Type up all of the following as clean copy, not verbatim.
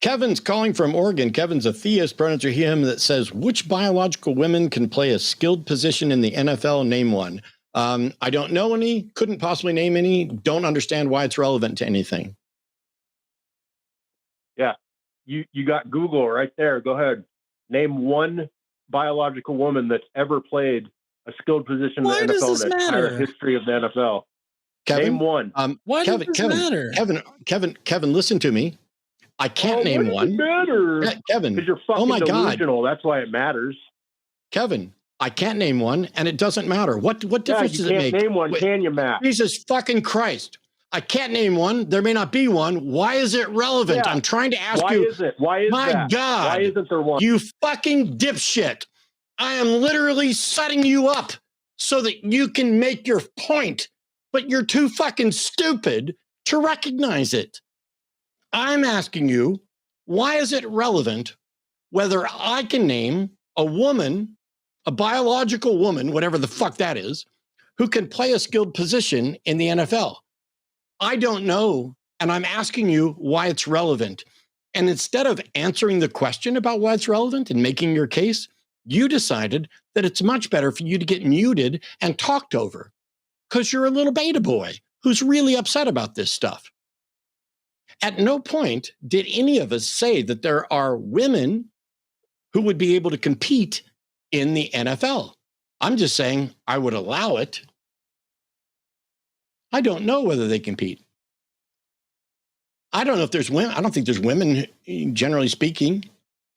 Kevin's calling from Oregon. Kevin's a theist, pronouns are he, him, that says, which biological women can play a skilled position in the NFL? Name one. I don't know any, couldn't possibly name any, don't understand why it's relevant to anything. Yeah, you got Google right there. Go ahead. Name one biological woman that's ever played a skilled position in the NFL in the entire history of the NFL. Kevin, name one. Why does this matter? Kevin, listen to me. I can't name one. Matter? Kevin, because you're fucking delusional. That's why it matters. Kevin, I can't name one, and it doesn't matter. What difference does it make? You can't name one, can you, Matt? Jesus fucking Christ. I can't name one. There may not be one. Why is it relevant? Yeah. I'm trying to ask you. Why is it? Why is my that? God. Why isn't there one? You fucking dipshit. I am literally setting you up so that you can make your point, but you're too fucking stupid to recognize it. I'm asking you, why is it relevant whether I can name a woman, a biological woman, whatever the fuck that is, who can play a skilled position in the NFL? I don't know, and I'm asking you why it's relevant. And instead of answering the question about why it's relevant and making your case, you decided that it's much better for you to get muted and talked over because you're a little beta boy who's really upset about this stuff. At no point did any of us say that there are women who would be able to compete in the NFL. I'm just saying I would allow it. I don't know whether they compete. I don't know if there's women. I don't think there's women, generally speaking.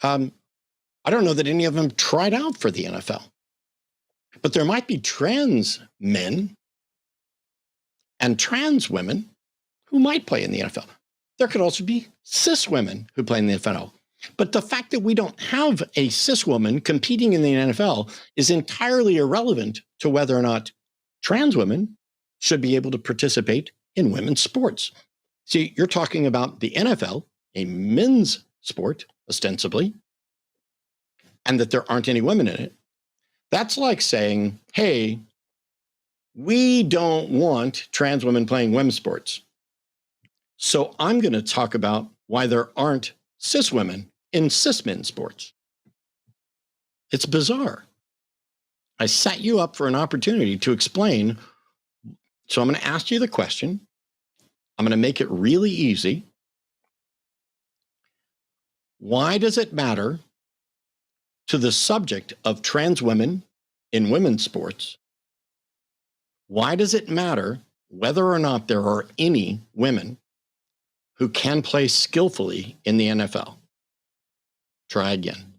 I don't know that any of them tried out for the NFL. But there might be trans men and trans women who might play in the NFL. There could also be cis women who play in the NFL. But the fact that we don't have a cis woman competing in the NFL is entirely irrelevant to whether or not trans women should be able to participate in women's sports. See, you're talking about the NFL, a men's sport, ostensibly, and that there aren't any women in it. That's like saying, hey, we don't want trans women playing women's sports. So I'm going to talk about why there aren't cis women in cis men's sports. It's bizarre. I set you up for an opportunity to explain. So I'm going to ask you the question. I'm going to make it really easy. Why does it matter to the subject of trans women in women's sports? Why does it matter whether or not there are any women who can play skillfully in the NFL? Try again.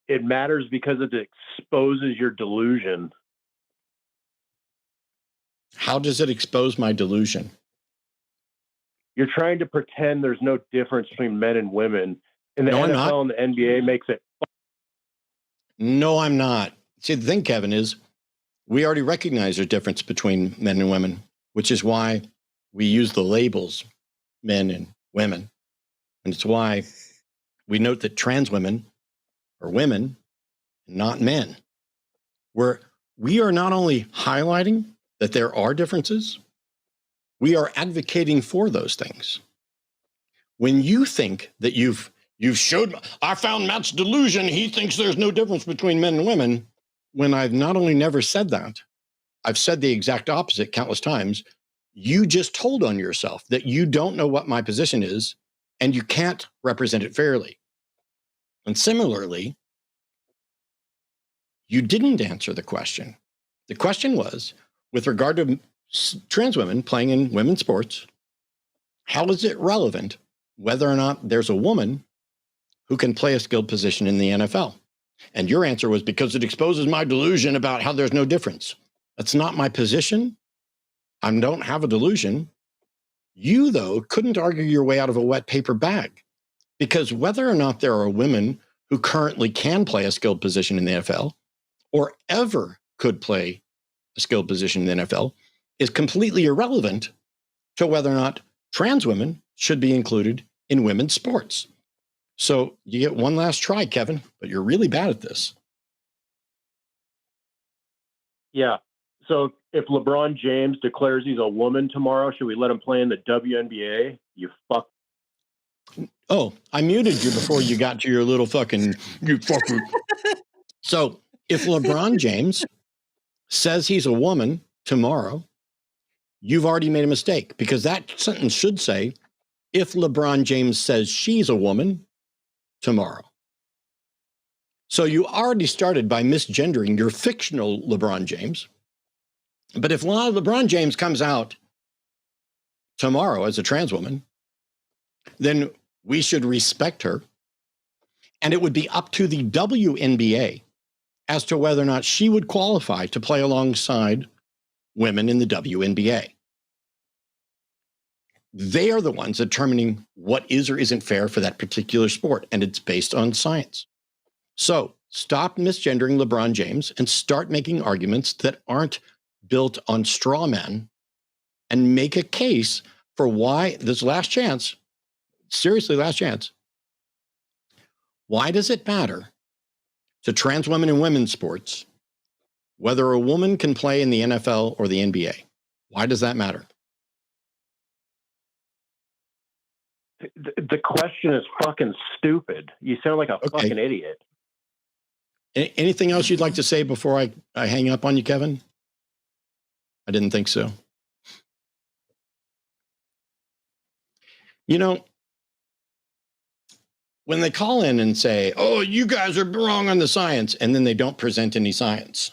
It matters because it exposes your delusion. How does it expose my delusion? You're trying to pretend there's no difference between men and women. And the NFL and the NBA makes it. No, I'm not. See, the thing, Kevin, is we already recognize there's a difference between men and women, which is why we use the labels men and women. And it's why we note that trans women are women, not men. We are not only highlighting that there are differences, we are advocating for those things. When you think that you've showed, I found Matt's delusion, he thinks there's no difference between men and women, when I've not only never said that, I've said the exact opposite countless times. You just told on yourself that you don't know what my position is and you can't represent it fairly. And similarly, you didn't answer the question. The question was, with regard to trans women playing in women's sports, how is it relevant whether or not there's a woman who can play a skilled position in the NFL? And your answer was because it exposes my delusion about how there's no difference. That's not my position. I don't have a delusion. You, though, couldn't argue your way out of a wet paper bag, because whether or not there are women who currently can play a skilled position in the NFL or ever could play a skilled position in the NFL is completely irrelevant to whether or not trans women should be included in women's sports. So you get one last try, Kevin, but you're really bad at this. Yeah. So if LeBron James declares he's a woman tomorrow, should we let him play in the WNBA? You fuck. Oh, I muted you before you got to your little fucking, you fucker. So if LeBron James says he's a woman tomorrow, you've already made a mistake, because that sentence should say, if LeBron James says she's a woman tomorrow. So you already started by misgendering your fictional LeBron James. But if LeBron James comes out tomorrow as a trans woman, then we should respect her. And it would be up to the WNBA as to whether or not she would qualify to play alongside women in the WNBA. They are the ones determining what is or isn't fair for that particular sport, and it's based on science. So stop misgendering LeBron James and start making arguments that aren't built on straw men, and make a case for why this last chance, seriously, last chance. Why does it matter to trans women in women's sports whether a woman can play in the NFL or the NBA? Why does that matter? The question is fucking stupid. You sound like a fucking idiot. Anything else you'd like to say before I hang up on you, Kevin? I didn't think so. You know, when they call in and say, oh, you guys are wrong on the science, and then they don't present any science.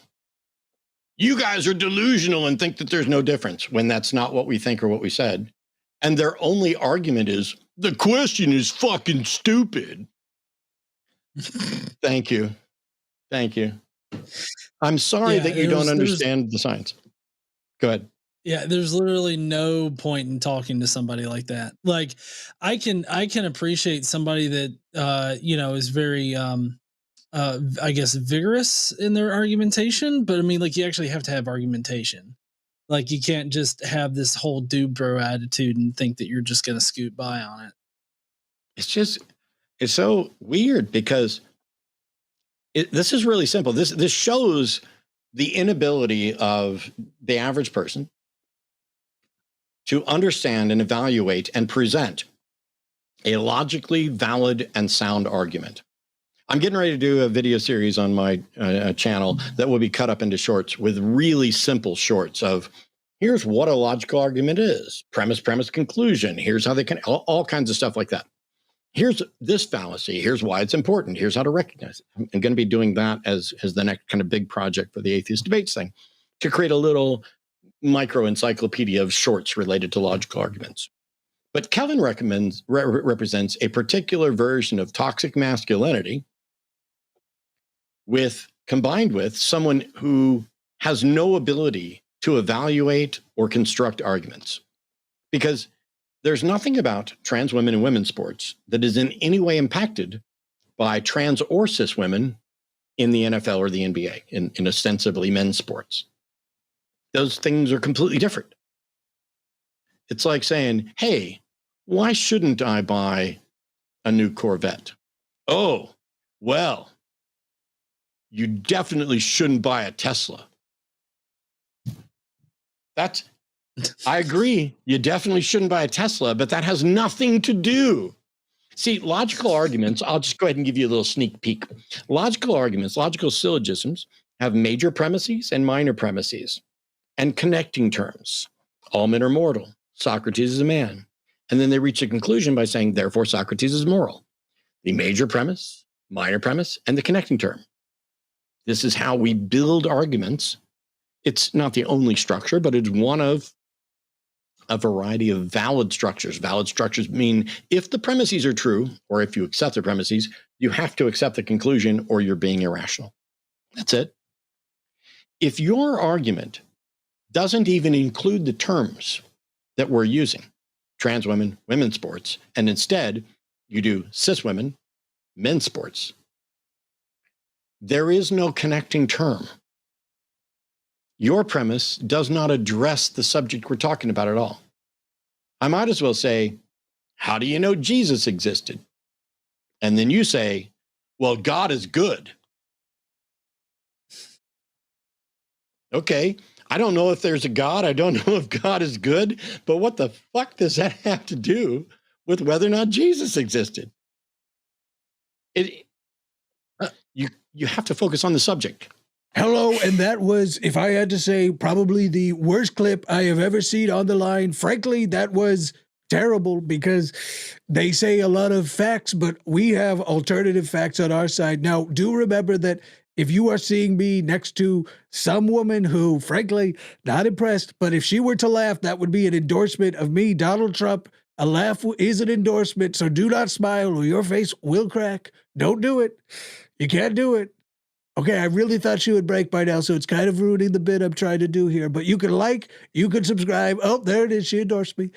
You guys are delusional and think that there's no difference, when that's not what we think or what we said. And their only argument is, the question is fucking stupid. Thank you. Thank you. I'm sorry that you don't understand the science. Go ahead. Yeah, there's literally no point in talking to somebody like that. Like, I can appreciate somebody that is very I guess vigorous in their argumentation, but I mean, like, you actually have to have argumentation. Like, you can't just have this whole dude bro attitude and think that you're just going to scoot by on it. It's so weird, because this is really simple. This shows the inability of the average person to understand and evaluate and present a logically valid and sound argument. I'm getting ready to do a video series on my channel that will be cut up into shorts, with really simple shorts of, here's what a logical argument is, premise, conclusion, here's how they can, all kinds of stuff like that. Here's this fallacy, here's why it's important, here's how to recognize it. I'm going to be doing that as the next kind of big project for the Atheist Debates thing, to create a little micro encyclopedia of shorts related to logical arguments. But Kevin represents a particular version of toxic masculinity, combined with someone who has no ability to evaluate or construct arguments. Because there's nothing about trans women in women's sports that is in any way impacted by trans or cis women in the NFL or the NBA, in ostensibly men's sports. Those things are completely different. It's like saying, hey, why shouldn't I buy a new Corvette? Oh, well, you definitely shouldn't buy a Tesla. I agree. You definitely shouldn't buy a Tesla, but that has nothing to do. See, logical arguments, I'll just go ahead and give you a little sneak peek. Logical arguments, logical syllogisms, have major premises and minor premises, and connecting terms. All men are mortal. Socrates is a man. And then they reach a conclusion by saying, therefore, Socrates is moral. The major premise, minor premise, and the connecting term. This is how we build arguments. It's not the only structure, but it's one of a variety of valid structures. Valid structures mean if the premises are true, or if you accept the premises, you have to accept the conclusion, or you're being irrational. That's it. If your argument doesn't even include the terms that we're using, trans women, women's sports, and instead you do cis women, men's sports, there is no connecting term. Your premise does not address the subject we're talking about at all. I might as well say, how do you know Jesus existed? And then you say, well, God is good. Okay, I don't know if there's a God. I don't know if God is good, but what the fuck does that have to do with whether or not Jesus existed. You have to focus on the subject. Hello, and that was, if I had to say, probably the worst clip I have ever seen on the line. Frankly, that was terrible because they say a lot of facts, but we have alternative facts on our side. Now, do remember that if you are seeing me next to some woman who, frankly, not impressed, but if she were to laugh, that would be an endorsement of me, Donald Trump. A laugh is an endorsement, so do not smile or your face will crack. Don't do it. You can't do it. Okay, I really thought she would break by now, so it's kind of ruining the bit I'm trying to do here. But you can like, you can subscribe. Oh, there it is. She endorsed me.